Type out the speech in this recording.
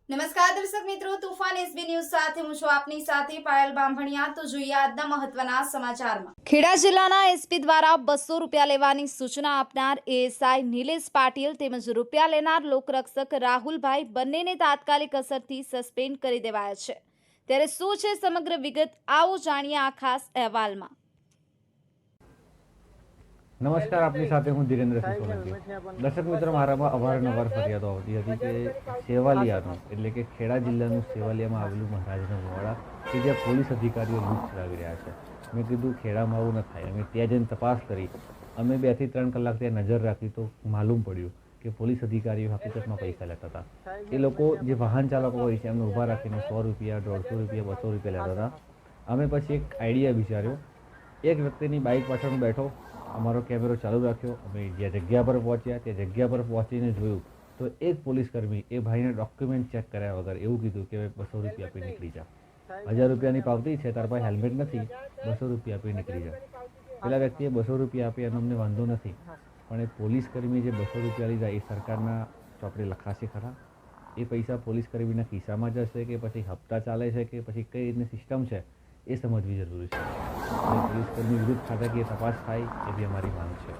નમસ્કાર દર્શક મિત્રો, તુફાન એસબી ન્યૂઝ સાથે હું છું આપની સાથે પાયલ બામભણિયા। તો જોઈએ આજના મહત્વના સમાચારમાં। ખેડા જિલ્લાના એસપી દ્વારા 200 રૂપિયા લેવાની સૂચના આપનાર એએસઆઈ નિલેશ પાટીલ તેમજ રૂપિયા લેનાર લોકરક્ષક રાહુલભાઈ બંનેને તાત્કાલિક અસરથી સસ્પેન્ડ કરી દેવાયા છે। ત્યારે શું છે સમગ્ર વિગત, આવો જાણીએ આ ખાસ અહેવાલમાં। નમસ્કાર, આપની સાથે હું ધીરેન્દ્રસિંહ સોલંકી। દર્શક મિત્રો, મારામાં અવારનવાર ફરિયાદો આવતી હતી કે સેવાલિયાનું એટલે કે ખેડા જિલ્લાનું સેવાલિયામાં આવેલું મહારાજનું વાડા કે જ્યાં પોલીસ અધિકારીઓ લૂંટ ચલાવી રહ્યા છે। મેં કીધું ખેડામાં આવું ન થાય। અમે ત્યાં જઈને તપાસ કરી। અમે 2 થી 3 કલાક ત્યાં નજર રાખી તો માલુમ પડ્યું કે પોલીસ અધિકારીઓ હકીકતમાં પૈસા લેતા હતા। એ લોકો જે વાહન ચાલકો હોય છે એમને ઊભા રાખીને 100 રૂપિયા, 150 રૂપિયા, 200 રૂપિયા લેતા હતા। અમે પછી એક આઈડિયા વિચાર્યો। એક વ્યક્તિની બાઇક પાછળ બેઠો, અમારો કેમેરો ચાલુ રાખ્યો। અમે જે જગ્યા પર પહોંચ્યા તે જગ્યા પર પહોંચીને જોયું તો એક પોલીસકર્મી એ ભાઈને ડોક્યુમેન્ટ ચેક કર્યા વગર એવું કીધું કે 200 રૂપિયા આપી નીકળી જા। 1000 રૂપિયાની પાવતી છે, તારા પાસે હેલ્મેટ નથી, 200 રૂપિયા આપી નીકળી જા। પેલા વ્યક્તિએ 200 રૂપિયા આપી એનો અમને વાંધો નથી, પણ એ પોલીસકર્મી જે 200 રૂપિયા લીધા એ સરકારના ચોપડે લખાશે ખરા? એ પૈસા પોલીસકર્મીના ખિસ્સામાં જશે કે પછી હપ્તા ચાલે છે કે પછી કઈ રીતની સિસ્ટમ છે એ સમજવી જરૂરી છે। પોલીસકર્મી વિરુદ્ધ ખાતાકીય તપાસ થાય એવી અમારી માંગ છે।